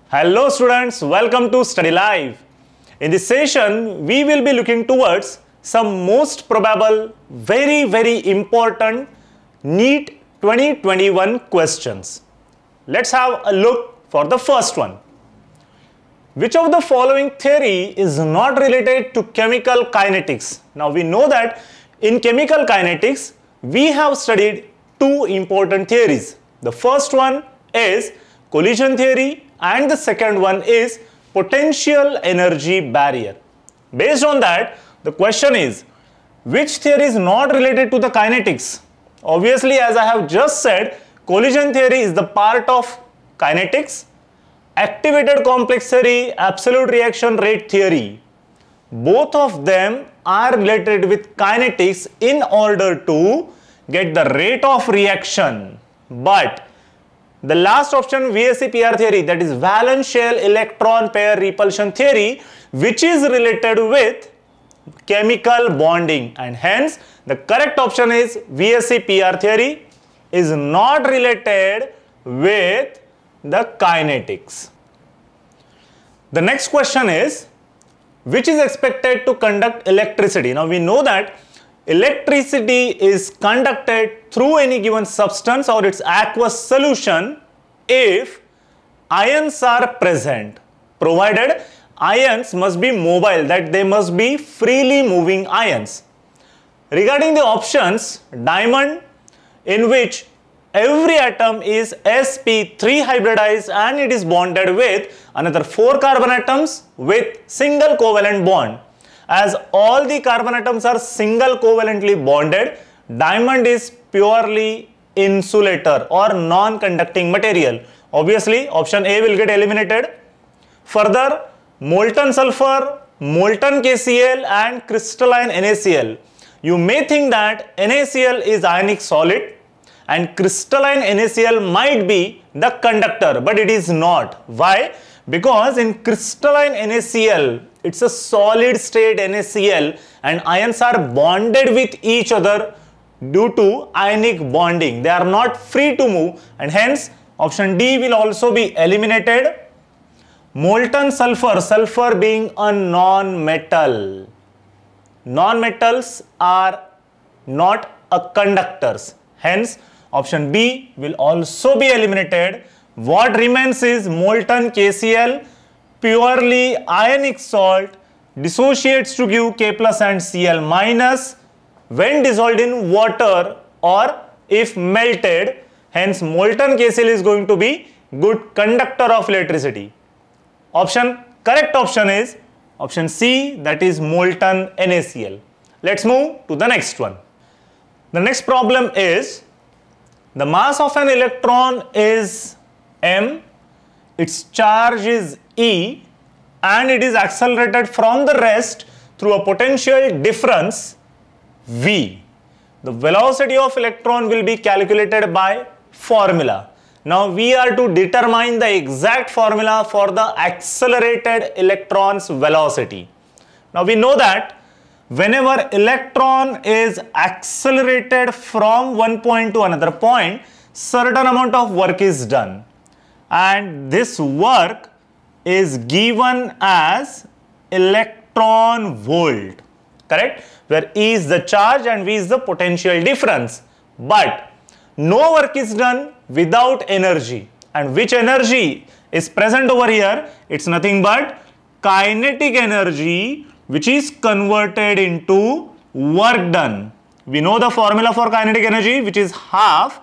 Hello students, welcome to Study Live. In this session, we will be looking towards some most probable, very important NEET 2021 questions. Let's have a look for the first one. Which of the following theory is not related to chemical kinetics? Now we know that in chemical kinetics, we have studied two important theories. The first one is collision theory and the second one is potential energy barrier. Based on that, the question is, which theory is not related to the kinetics? Obviously, as I have just said, collision theory is the part of kinetics. Activated complex theory, absolute reaction rate theory. Both of them are related with kinetics in order to get the rate of reaction. But the last option, VSEPR theory, that is valence shell electron pair repulsion theory, which is related with chemical bonding, and hence the correct option is VSEPR theory is not related with the kinetics. The next question is, which is expected to conduct electricity? Now we know that electricity is conducted through any given substance or its aqueous solution if ions are present, provided ions must be mobile, that they must be freely moving ions. Regarding the options, diamond, in which every atom is sp3 hybridized and it is bonded with another 4 carbon atoms with single covalent bond. As all the carbon atoms are single covalently bonded, diamond is purely insulator or non-conducting material. Obviously, option A will get eliminated. Further, molten sulfur, molten KCl and crystalline NaCl. You may think that NaCl is ionic solid and crystalline NaCl might be the conductor, but it is not. Why? Because in crystalline NaCl, it's a solid state NaCl and ions are bonded with each other due to ionic bonding. They are not free to move and hence option D will also be eliminated. Molten sulfur, sulfur being a non-metal. Non-metals are not a conductors. Hence option B will also be eliminated. What remains is molten KCl, purely ionic salt, dissociates to give K plus and Cl minus when dissolved in water or if melted. Hence molten KCl is going to be good conductor of electricity. Correct option is option C, that is molten NaCl. Let's move to the next one. The next problem is, the mass of an electron is m, its charge is E and it is accelerated from the rest through a potential difference V. The velocity of electron will be calculated by formula. Now we are to determine the exact formula for the accelerated electron's velocity. Now we know that whenever electron is accelerated from one point to another point, certain amount of work is done. And this work is given as electron volt, correct? Where E is the charge and V is the potential difference. But no work is done without energy. And which energy is present over here? It's nothing but kinetic energy, which is converted into work done. We know the formula for kinetic energy, which is half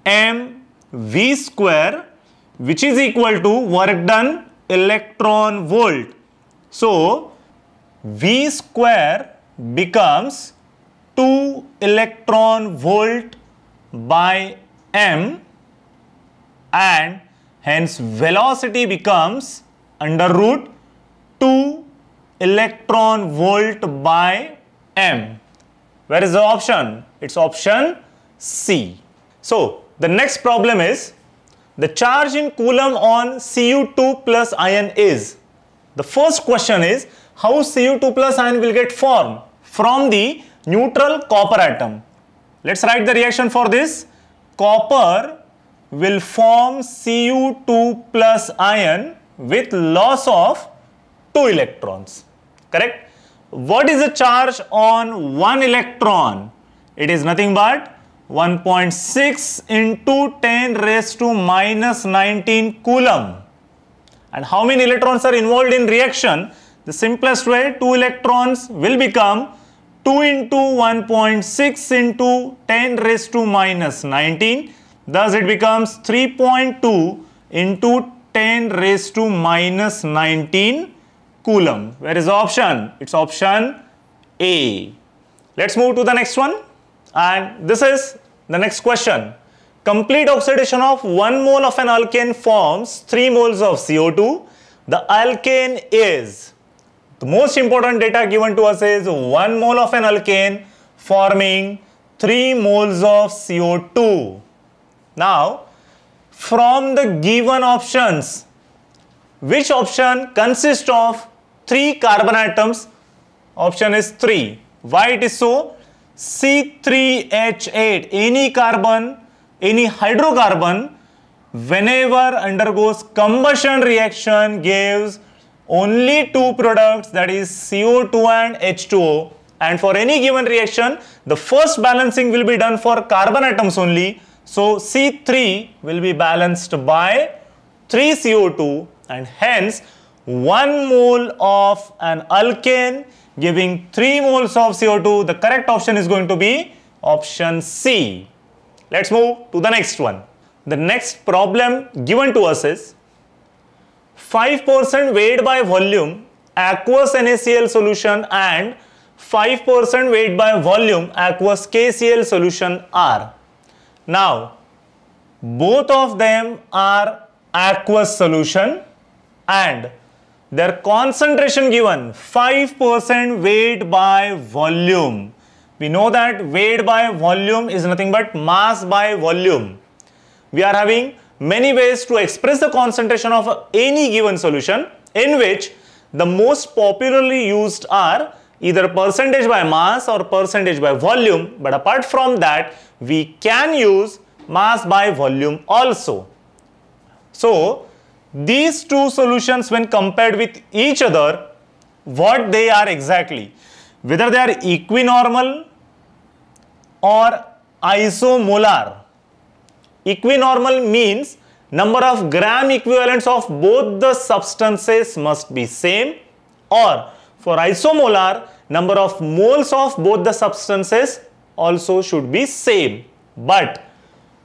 mv square, which is equal to work done electron volt. So V square becomes 2 electron volt by m and hence velocity becomes under root 2 electron volt by m. Where is the option? It's option C. So the next problem is, the charge in coulomb on Cu2 plus ion is. The first question is, how Cu2 plus ion will get formed? From the neutral copper atom. Let's write the reaction for this. Copper will form Cu2 plus ion with loss of 2 electrons. Correct? What is the charge on 1 electron? It is nothing but 1.6 into 10 raised to minus 19 coulomb. And how many electrons are involved in reaction? The simplest way, 2 electrons will become 2 into 1.6 into 10 raised to minus 19. Thus it becomes 3.2 into 10 raised to minus 19 coulomb. Where is the option? It's option A. Let's move to the next one. And this is the next question. Complete oxidation of 1 mole of an alkane forms 3 moles of CO2. The alkane is, the most important data given to us is 1 mole of an alkane forming 3 moles of CO2. Now, from the given options, which option consists of 3 carbon atoms? Option is 3. Why it is so? C3H8, any carbon, any hydrocarbon, whenever undergoes combustion reaction, gives only 2 products, that is CO2 and H2O. And for any given reaction, the first balancing will be done for carbon atoms only. So C3 will be balanced by 3 CO2, and hence 1 mole of an alkane giving 3 moles of CO2. The correct option is going to be option C. Let's move to the next one. The next problem given to us is 5% weight by volume aqueous NaCl solution and 5% weight by volume aqueous KCl solution are. Now, both of them are aqueous solution and their concentration given 5% weight by volume. We know that weight by volume is nothing but mass by volume. We are having many ways to express the concentration of any given solution, in which the most popularly used are either percentage by mass or percentage by volume, but apart from that we can use mass by volume also. So these two solutions, when compared with each other, what they are exactly? Whether they are equinormal or isomolar. Equinormal means number of gram equivalents of both the substances must be same, or for isomolar, number of moles of both the substances also should be same. But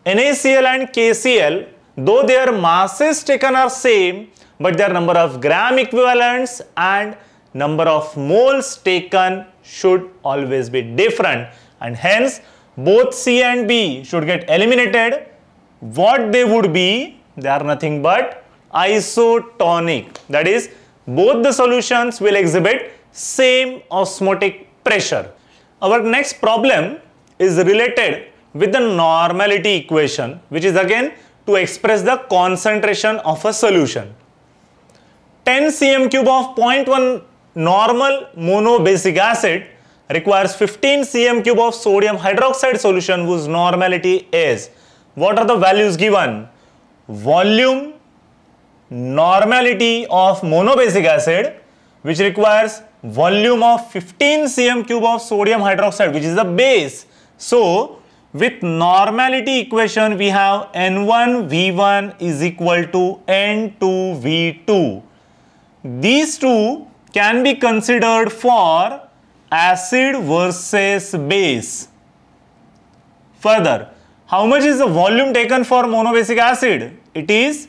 NaCl and KCl, though their masses taken are same, but their number of gram equivalents and number of moles taken should always be different, and hence both C and B should get eliminated. What they would be? They are nothing but isotonic. That is, both the solutions will exhibit same osmotic pressure. Our next problem is related with the normality equation, which is again to express the concentration of a solution. 10 cm cube of 0.1 normal monobasic acid requires 15 cm cube of sodium hydroxide solution whose normality is. What are the values given? Volume, normality of monobasic acid, which requires volume of 15 cm cube of sodium hydroxide, which is the base. So with normality equation we have N1V1 is equal to N2V2. These two can be considered for acid versus base. Further, how much is the volume taken for monobasic acid? It is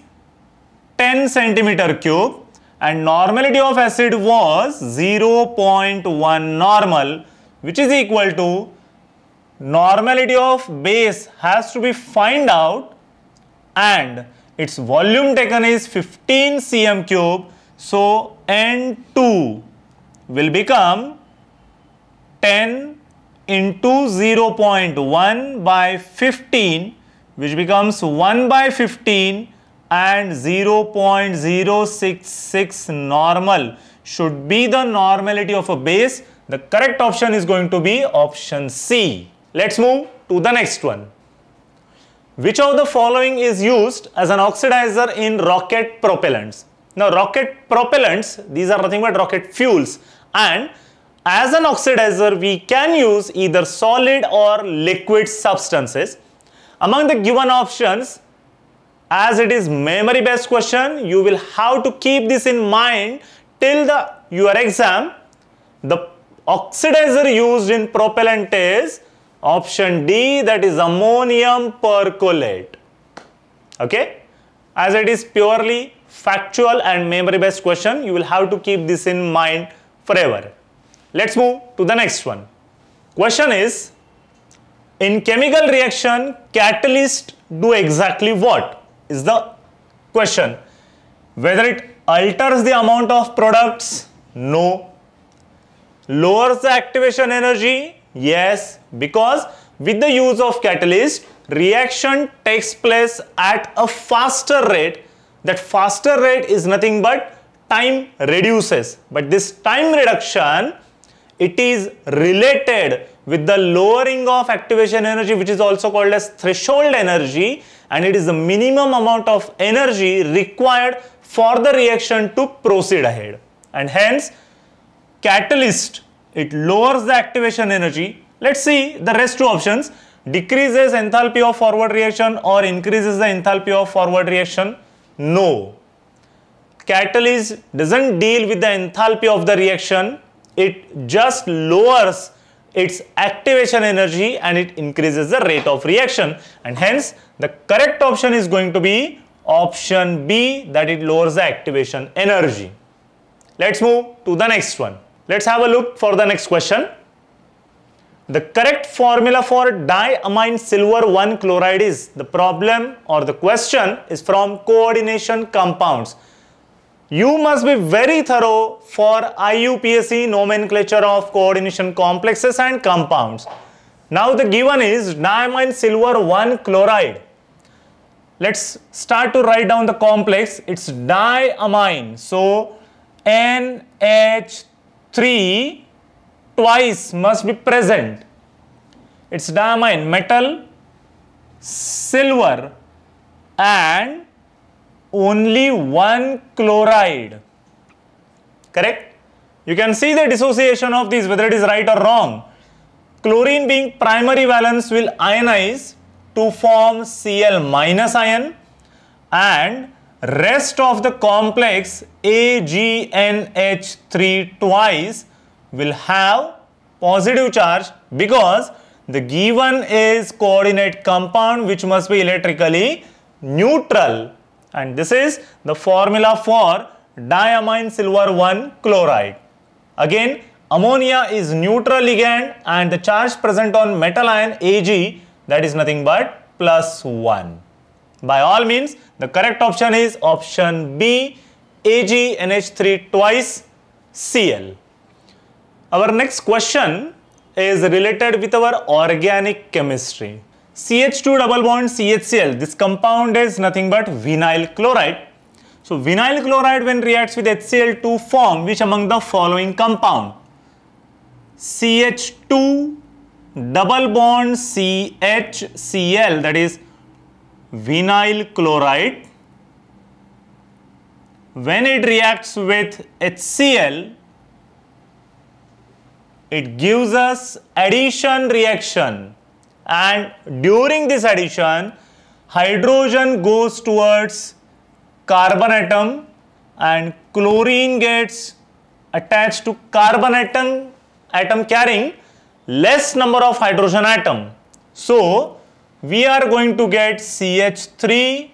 10 centimeter cube, and normality of acid was 0.1 normal, which is equal to normality of base has to be find out, and its volume taken is 15 cm cube. So N2 will become 10 into 0.1 by 15, which becomes 1 by 15, and 0.066 normal should be the normality of a base. The correct option is going to be option C. Let's move to the next one. Which of the following is used as an oxidizer in rocket propellants? Now, rocket propellants, these are nothing but rocket fuels, and as an oxidizer, we can use either solid or liquid substances. Among the given options, as it is memory based question, you will have to keep this in mind till your exam. The oxidizer used in propellant is option D, that is ammonium perchlorate. Okay, as it is purely factual and memory based question, you will have to keep this in mind forever. Let's move to the next one. Question is, in chemical reaction, catalysts do exactly what? Is the question. Whether it alters the amount of products? No. Lowers the activation energy? Yes, because with the use of catalyst, reaction takes place at a faster rate. That faster rate is nothing but time reduces. But this time reduction, it is related with the lowering of activation energy, which is also called as threshold energy, and it is the minimum amount of energy required for the reaction to proceed ahead. And hence, catalyst, it lowers the activation energy. Let's see the rest two options. Decreases enthalpy of forward reaction or increases the enthalpy of forward reaction? No. Catalyst doesn't deal with the enthalpy of the reaction. It just lowers its activation energy and it increases the rate of reaction, and hence the correct option is going to be option B, that it lowers the activation energy. Let's move to the next one. Let's have a look for the next question. The correct formula for diamine silver 1 chloride is, the problem or the question is from coordination compounds. You must be very thorough for IUPAC nomenclature of coordination complexes and compounds. Now the given is diamine silver 1 chloride. Let's start to write down the complex. It's diamine. So NH3 twice must be present. It's diamine, metal, silver, and only one chloride. Correct? You can see the dissociation of these, whether it is right or wrong. Chlorine being primary valence will ionize to form Cl minus ion, and rest of the complex AgNH3 twice will have positive charge, because the given is coordinate compound which must be electrically neutral, and this is the formula for diamine silver 1 chloride. Again, ammonia is neutral ligand and the charge present on metal ion Ag, that is nothing but +1. By all means, the correct option is option B, AgNH3 twice Cl. Our next question is related with our organic chemistry. CH2 double bond CHCl, this compound is nothing but vinyl chloride. So vinyl chloride when reacts with HCl to form which among the following compound? CH2 double bond CHCl, that is vinyl chloride. When it reacts with HCl, it gives us addition reaction, and during this addition, hydrogen goes towards carbon atom and chlorine gets attached to carbon atom carrying less number of hydrogen atom. So we are going to get CH3,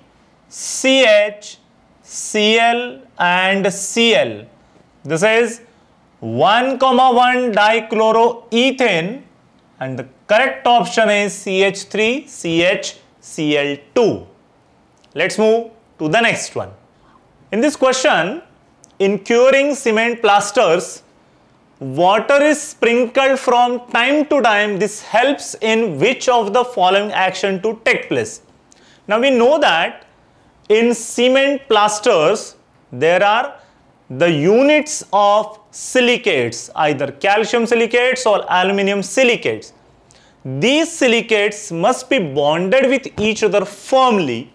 CH, Cl and Cl. This is 1,1 dichloroethane, and the correct option is CH3, CH, Cl2. Let's move to the next one. In this question, in curing cement plasters, water is sprinkled from time to time. This helps in which of the following action to take place? Now we know that in cement plasters, there are the units of silicates, either calcium silicates or aluminum silicates. these silicates must be bonded with each other firmly.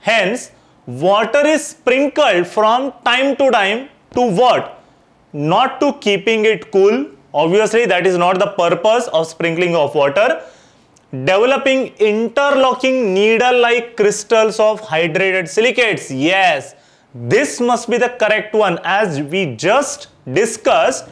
Hence, water is sprinkled from time to time to what? Not to keeping it cool. Obviously, that is not the purpose of sprinkling of water. Developing interlocking needle-like crystals of hydrated silicates. Yes, this must be the correct one. As we just discussed,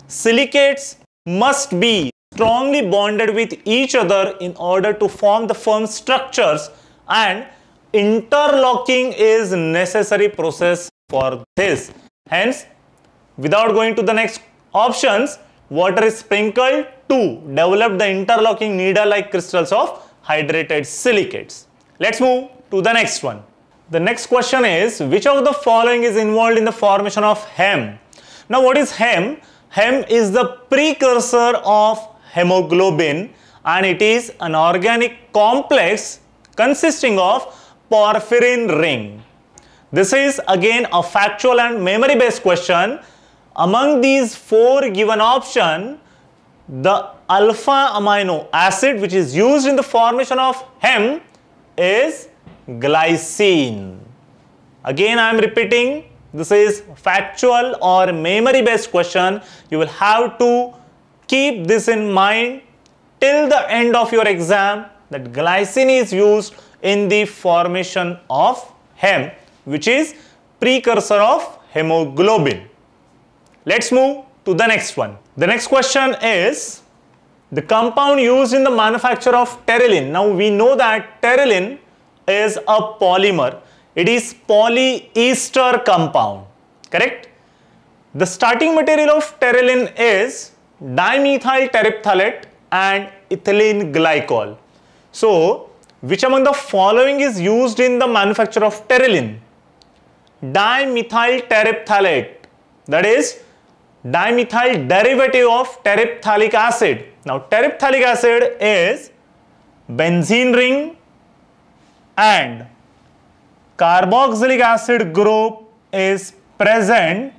silicates must be strongly bonded with each other in order to form the firm structures, and interlocking is necessary process for this. Hence, without going to the next options, water is sprinkled to develop the interlocking needle-like crystals of hydrated silicates. Let's move to the next one. The next question is, which of the following is involved in the formation of heme? Now, what is heme? Heme is the precursor of hemoglobin, and it is an organic complex consisting of porphyrin ring. This is again a factual and memory based question. Among these four given options, the alpha amino acid which is used in the formation of heme is glycine. Again, I am repeating, this is factual or memory based question. You will have to keep this in mind till the end of your exam, that glycine is used in the formation of heme, which is precursor of hemoglobin. Let's move to the next one. The next question is the compound used in the manufacture of pterylene. Now we know that pterylene is a polymer. It is polyester compound, correct? The starting material of pterylene is dimethyl terephthalate and ethylene glycol. So, which among the following is used in the manufacture of pterylene? Dimethyl terephthalate, that is dimethyl derivative of terephthalic acid. Now, terephthalic acid is benzene ring and carboxylic acid group is present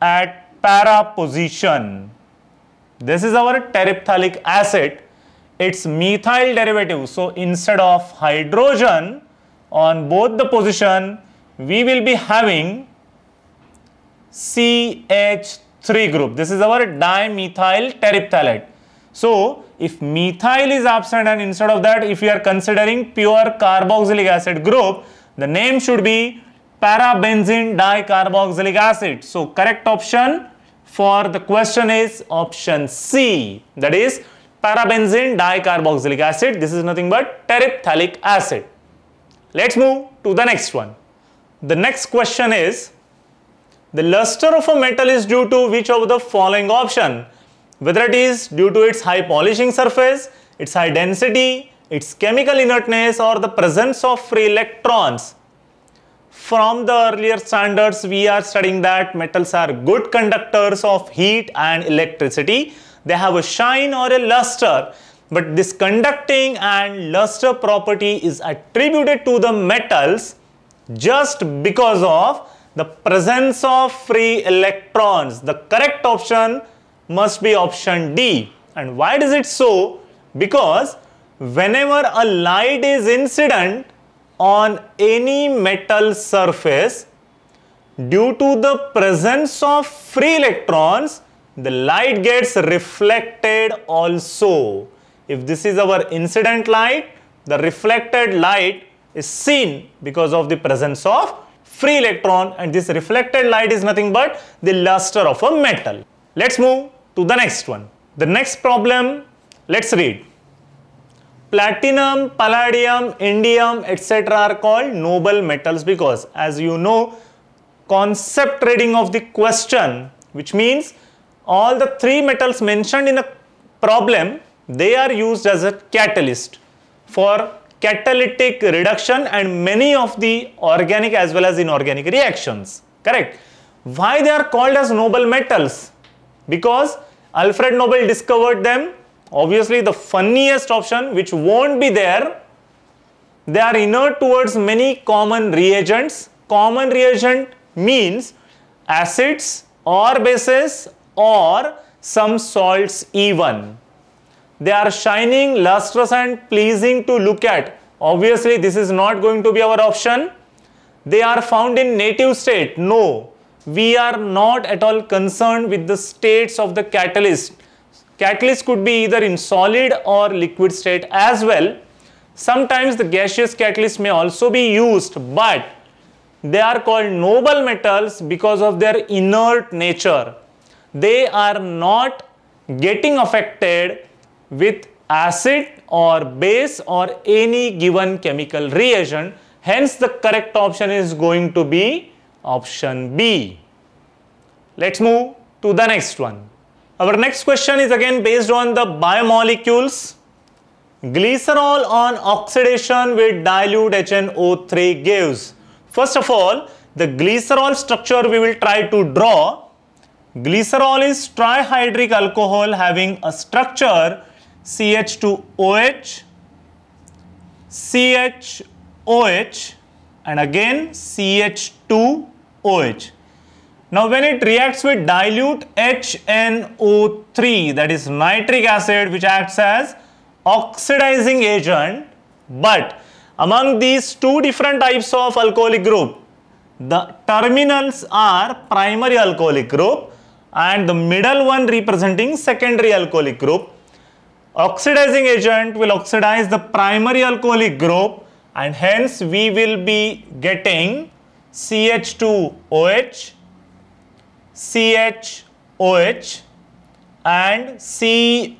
at para position. This is our terephthalic acid. Its methyl derivative. So, instead of hydrogen on both the position, we will be having CH3 group. This is our dimethyl terephthalate. So, if methyl is absent and instead of that, if we are considering pure carboxylic acid group, the name should be parabenzene dicarboxylic acid. So, correct option for the question is option C, that is parabenzene dicarboxylic acid. This is nothing but terephthalic acid. Let's move to the next one. The next question is, the luster of a metal is due to which of the following option? Whether it is due to its high polishing surface, its high density, its chemical inertness, or the presence of free electrons. From the earlier standards, we are studying that metals are good conductors of heat and electricity. They have a shine or a luster, but this conducting and luster property is attributed to the metals just because of the presence of free electrons. The correct option must be option D. And why is it so? Because whenever a light is incident on any metal surface, due to the presence of free electrons, the light gets reflected also. If this is our incident light, the reflected light is seen because of the presence of free electron, and this reflected light is nothing but the luster of a metal. Let's move to the next one. The next problem, let's read. Platinum, palladium, indium, etc. are called noble metals because, as you know, concept reading of the question, which means all the three metals mentioned in a problem, they are used as a catalyst for catalytic reduction and many of the organic as well as inorganic reactions, correct? Why they are called as noble metals? Because Alfred Nobel discovered them. Obviously, the funniest option which won't be there, they are inert towards many common reagents. Common reagent means acids or bases or some salts even. they are shining, lustrous and pleasing to look at. Obviously, this is not going to be our option. They are found in native state. No, we are not at all concerned with the states of the catalyst. Catalyst could be either in solid or liquid state as well. Sometimes the gaseous catalyst may also be used, but they are called noble metals because of their inert nature. They are not getting affected with acid or base or any given chemical reagent. Hence, the correct option is going to be option B. Let's move to the next one. Our next question is again based on the biomolecules. Glycerol on oxidation with dilute HNO3 gives. First of all, the glycerol structure we will try to draw. Glycerol is trihydric alcohol having a structure CH2OH, CHOH and again CH2OH. Now when it reacts with dilute HNO3, that is nitric acid, which acts as oxidizing agent, but among these two different types of alcoholic group, the terminals are primary alcoholic group and the middle one representing secondary alcoholic group. Oxidizing agent will oxidize the primary alcoholic group and hence we will be getting CH2OH, CHOH and COOH.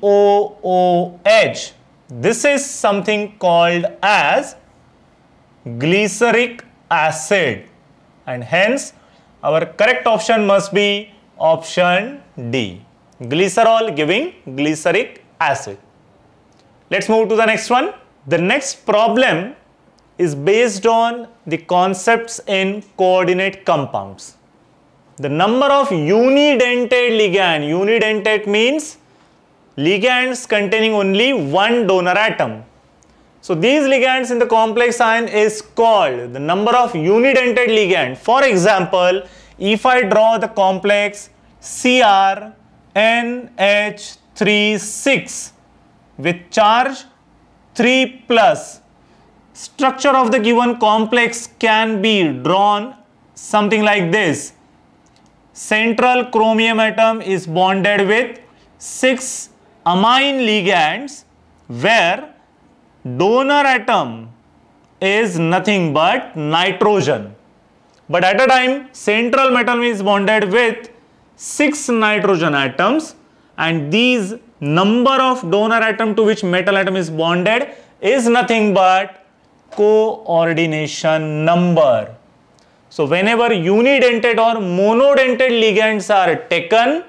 This is something called as glyceric acid and hence our correct option must be option D. Glycerol giving glyceric acid. Let's move to the next one. The next problem is based on the concepts in coordinate compounds. The number of unidentate ligand. Unidentate means ligands containing only one donor atom. So these ligands in the complex ion is called the number of unidentate ligand. For example, if I draw the complex CrNH36 with charge 3 plus, structure of the given complex can be drawn something like this. Central chromium atom is bonded with 6 amine ligands where donor atom is nothing but nitrogen. But at a time, central metal is bonded with 6 nitrogen atoms and these number of donor atom to which metal atom is bonded is nothing but coordination number. So whenever unidentate or monodentate ligands are taken,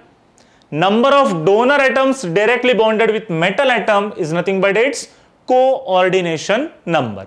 number of donor atoms directly bonded with metal atom is nothing but its coordination number.